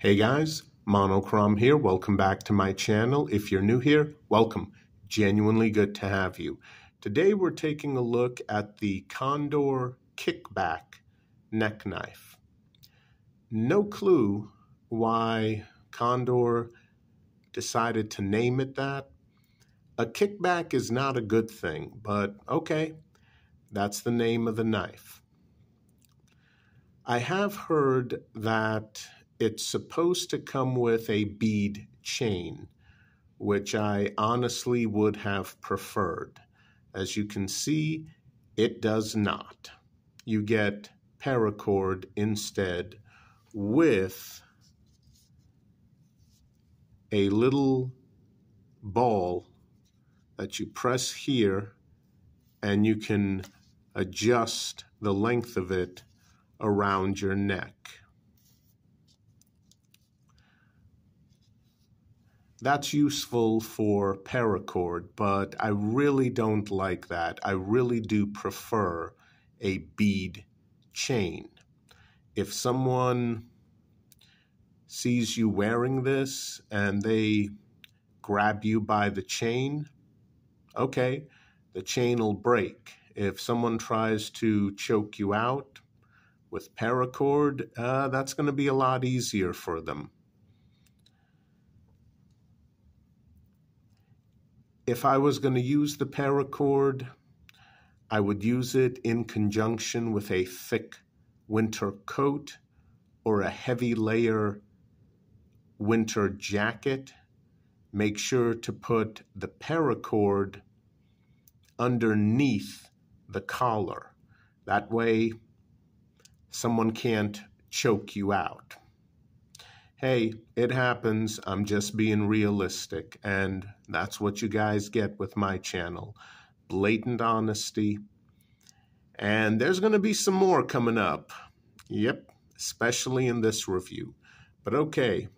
Hey guys, Monochrome here. Welcome back to my channel. If you're new here, welcome. Genuinely good to have you. Today we're taking a look at the Condor Kickback neck knife. No clue why Condor decided to name it that. A kickback is not a good thing, but okay, that's the name of the knife. I have heard that it's supposed to come with a bead chain, which I honestly would have preferred. As you can see, it does not. You get paracord instead with a little ball that you press here, and you can adjust the length of it around your neck. That's useful for paracord, but I really don't like that. I really do prefer a bead chain. If someone sees you wearing this and they grab you by the chain, okay, the chain will break. If someone tries to choke you out with paracord, that's going to be a lot easier for them. If I was going to use the paracord, I would use it in conjunction with a thick winter coat or a heavy layer winter jacket. Make sure to put the paracord underneath the collar. That way, someone can't choke you out. Hey, it happens. I'm just being realistic, and that's what you guys get with my channel. Blatant honesty. And there's going to be some more coming up. Yep, especially in this review. But okay,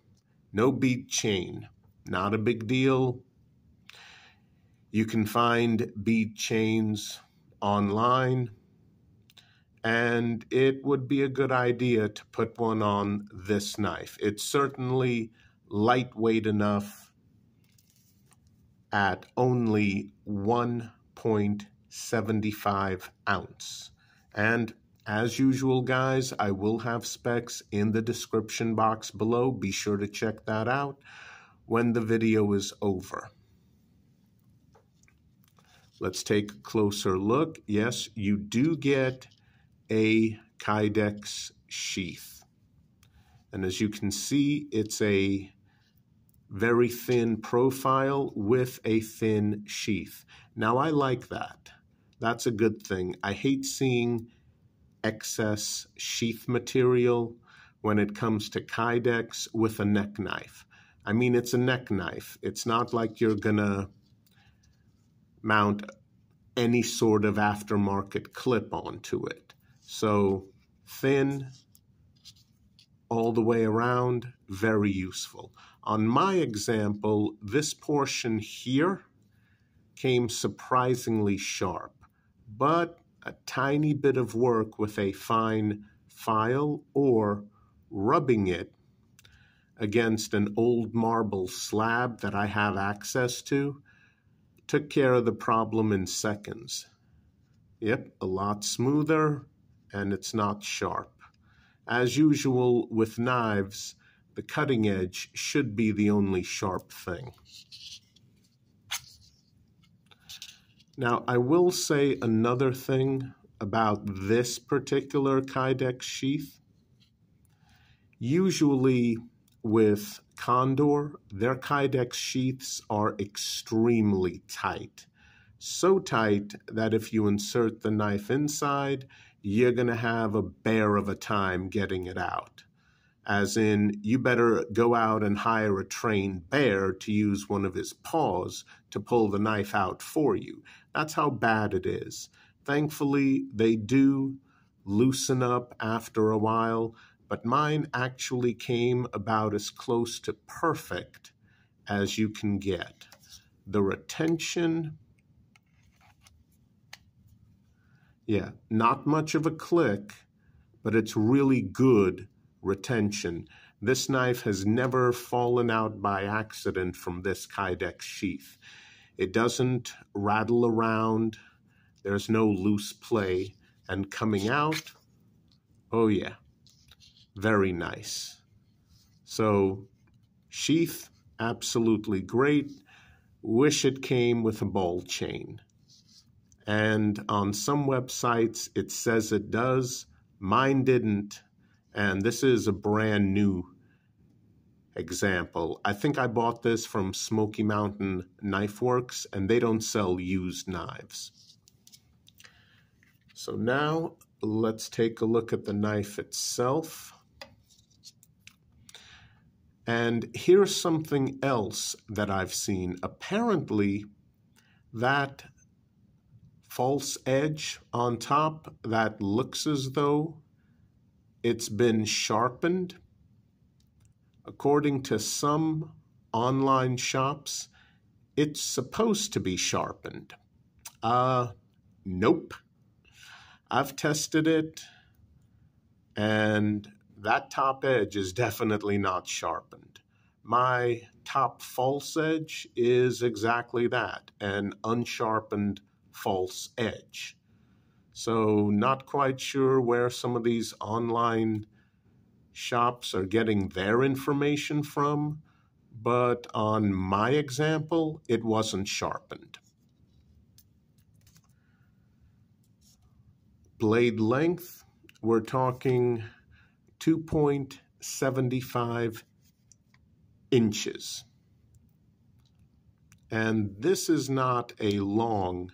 no bead chain. Not a big deal. You can find bead chains online, and it would be a good idea to put one on this knife. It's certainly lightweight enough at only 1.75 ounce. And as usual, guys, I will have specs in the description box below. Be sure to check that out when the video is over. Let's take a closer look. Yes, you do get a Kydex sheath. And as you can see, it's a very thin profile with a thin sheath. Now, I like that. That's a good thing. I hate seeing excess sheath material when it comes to Kydex with a neck knife. I mean, it's a neck knife. It's not like you're gonna mount any sort of aftermarket clip onto it. So thin all the way around, very useful. On my example, this portion here came surprisingly sharp, but a tiny bit of work with a fine file or rubbing it against an old marble slab that I have access to took care of the problem in seconds. Yep, a lot smoother, and it's not sharp. As usual with knives, the cutting edge should be the only sharp thing. Now, I will say another thing about this particular Kydex sheath. Usually with Condor, their Kydex sheaths are extremely tight. So tight that if you insert the knife inside, you're going to have a bear of a time getting it out. As in, you better go out and hire a trained bear to use one of his paws to pull the knife out for you. That's how bad it is. Thankfully, they do loosen up after a while, but mine actually came about as close to perfect as you can get. The retention, yeah, not much of a click, but it's really good retention. This knife has never fallen out by accident from this Kydex sheath. It doesn't rattle around. There's no loose play. And coming out, oh yeah, very nice. So sheath, absolutely great. Wish it came with a ball chain. And on some websites, it says it does. Mine didn't. And this is a brand new example. I think I bought this from Smoky Mountain Knife Works, and they don't sell used knives. So now let's take a look at the knife itself. And here's something else that I've seen. Apparently, that false edge on top that looks as though it's been sharpened, according to some online shops, it's supposed to be sharpened. Nope. I've tested it, and that top edge is definitely not sharpened. My top false edge is exactly that, an unsharpened false edge. So not quite sure where some of these online shops are getting their information from, but on my example, it wasn't sharpened. Blade length, we're talking 2.75 inches. And this is not a long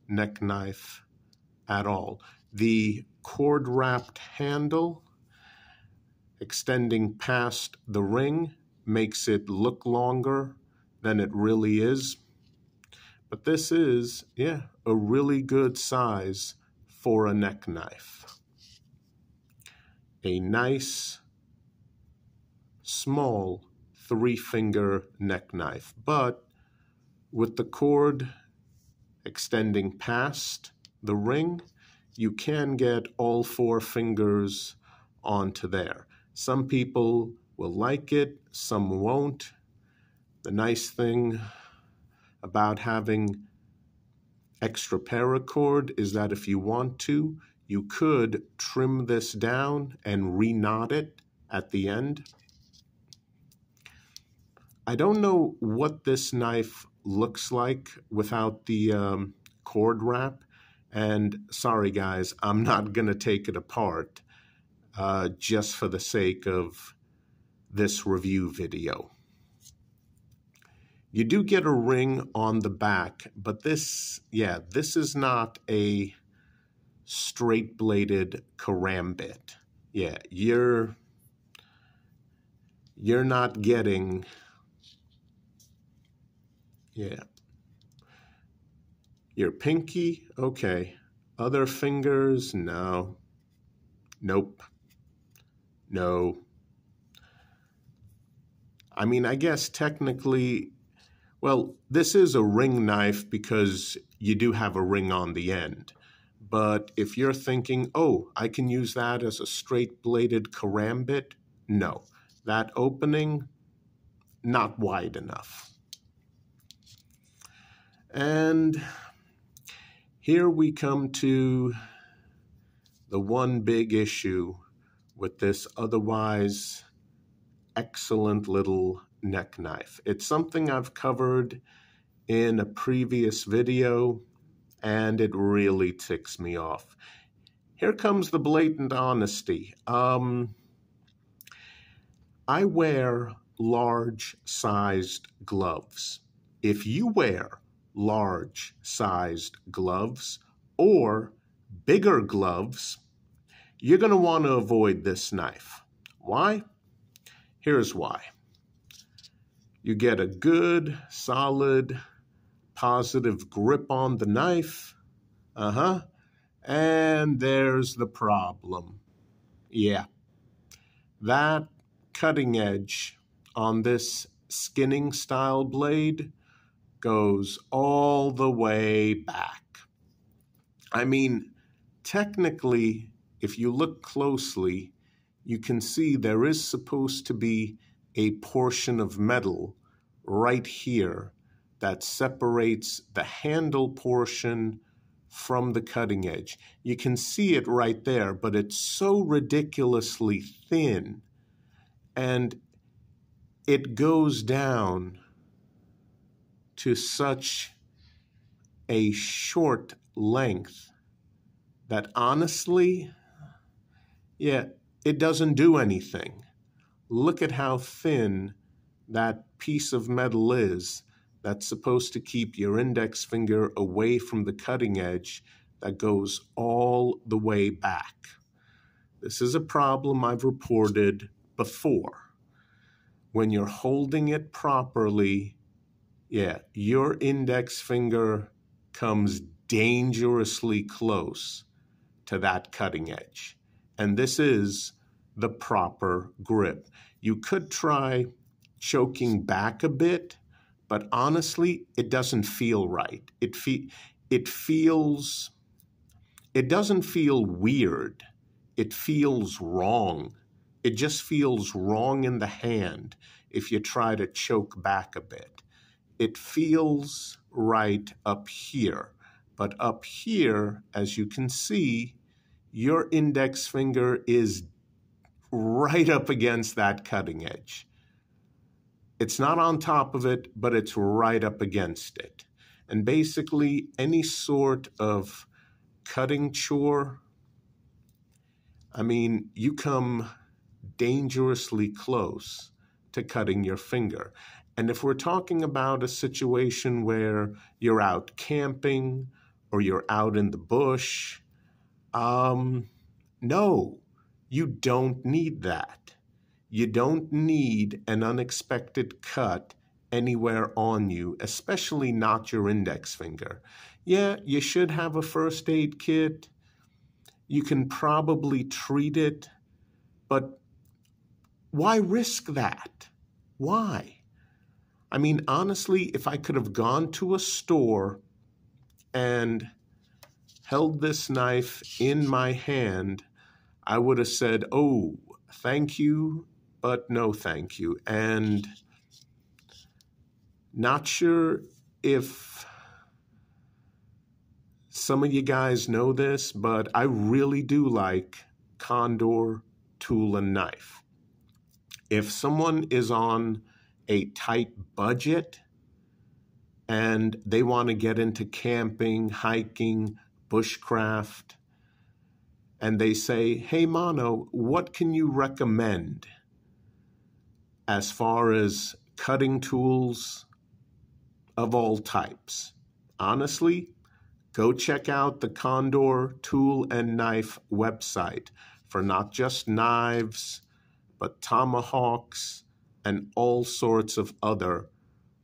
neck knife at all. The cord-wrapped handle extending past the ring makes it look longer than it really is. But this is, yeah, a really good size for a neck knife. A nice, small 3-finger neck knife, but with the cord extending past the ring, you can get all 4 fingers onto there. Some people will like it, some won't. The nice thing about having extra paracord is that if you want to, you could trim this down and re-knot it at the end. I don't know what this knife looks like without the cord wrap. And sorry guys, I'm not gonna take it apart just for the sake of this review video. You do get a ring on the back, but this is not a straight-bladed karambit. Yeah, you're not getting, your pinky, okay. Other fingers, no. Nope. No. I mean, I guess technically, well, this is a ring knife because you do have a ring on the end. But if you're thinking, oh, I can use that as a straight-bladed karambit, no. That opening, not wide enough. And here we come to the one big issue with this otherwise excellent little neck knife. It's something I've covered in a previous video, and it really ticks me off. Here comes the blatant honesty. I wear large-sized gloves. If you wear large-sized gloves or bigger gloves, you're going to want to avoid this knife. Why? Here's why. You get a good, solid, positive grip on the knife. And there's the problem. Yeah. That cutting edge on this skinning style blade goes all the way back. I mean, technically, if you look closely, you can see there is supposed to be a portion of metal right here that separates the handle portion from the cutting edge. You can see it right there, but it's so ridiculously thin, and it goes down to such a short length that honestly, yeah, it doesn't do anything. Look at how thin that piece of metal is that's supposed to keep your index finger away from the cutting edge that goes all the way back. This is a problem I've reported before. When you're holding it properly, yeah, your index finger comes dangerously close to that cutting edge. And this is the proper grip. You could try choking back a bit, but honestly, it doesn't feel right. It doesn't feel weird. It feels wrong. It just feels wrong in the hand if you try to choke back a bit. It feels right up here, but up here, as you can see, your index finger is right up against that cutting edge. It's not on top of it, but it's right up against it. And basically, any sort of cutting chore, I mean, you come dangerously close to cutting your finger. And if we're talking about a situation where you're out camping or you're out in the bush, no, you don't need that. You don't need an unexpected cut anywhere on you, especially not your index finger. Yeah, you should have a first aid kit. You can probably treat it, but why risk that? Why? I mean, honestly, if I could have gone to a store and held this knife in my hand, I would have said, oh, thank you, but no thank you. And not sure if some of you guys know this, but I really do like Condor tool and knife. If someone is on a tight budget and they want to get into camping, hiking, bushcraft, and they say, hey, Mono, what can you recommend as far as cutting tools of all types? Honestly, go check out the Condor Tool and Knife website for not just knives, but tomahawks and all sorts of other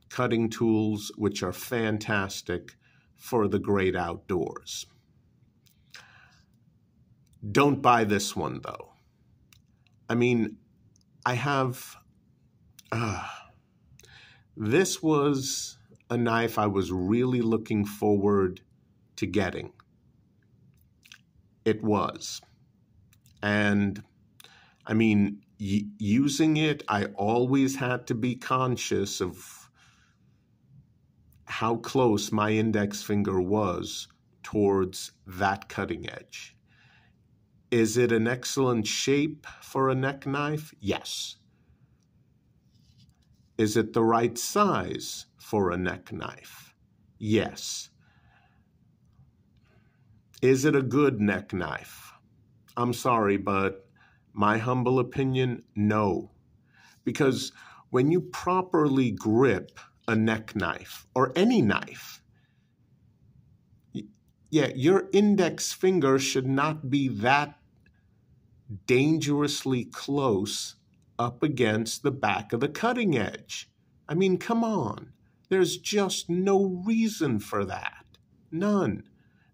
cutting tools, which are fantastic for the great outdoors. Don't buy this one, though. I mean, this was a knife I was really looking forward to getting. It was. And I mean, using it, I always had to be conscious of how close my index finger was towards that cutting edge. Is it an excellent shape for a neck knife? Yes. Is it the right size for a neck knife? Yes. Is it a good neck knife? I'm sorry, but my humble opinion, no. Because when you properly grip a neck knife or any knife, yeah, your index finger should not be that dangerously close up against the back of the cutting edge. I mean, come on. There's just no reason for that. None.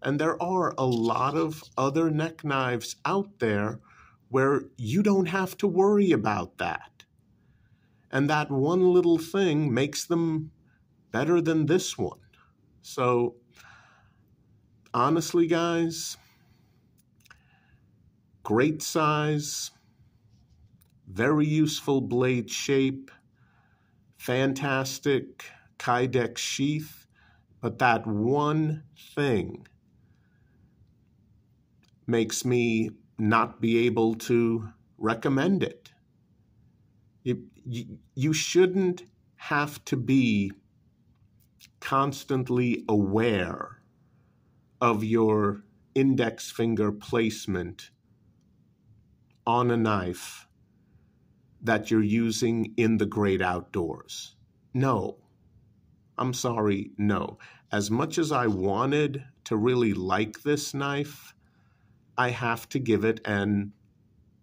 And there are a lot of other neck knives out there where you don't have to worry about that. And that one little thing makes them better than this one. So, honestly, guys, great size, very useful blade shape, fantastic Kydex sheath, but that one thing makes me not be able to recommend it. You shouldn't have to be constantly aware of your index finger placement on a knife that you're using in the great outdoors. No, I'm sorry, no. As much as I wanted to really like this knife, I have to give it an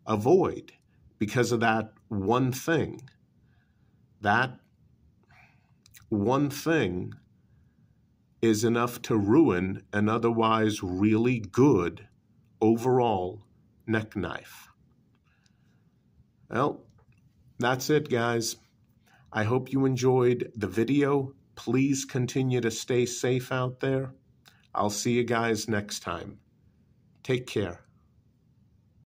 avoid because of that one thing. That one thing is enough to ruin an otherwise really good overall neck knife. Well, that's it, guys. I hope you enjoyed the video. Please continue to stay safe out there. I'll see you guys next time. Take care.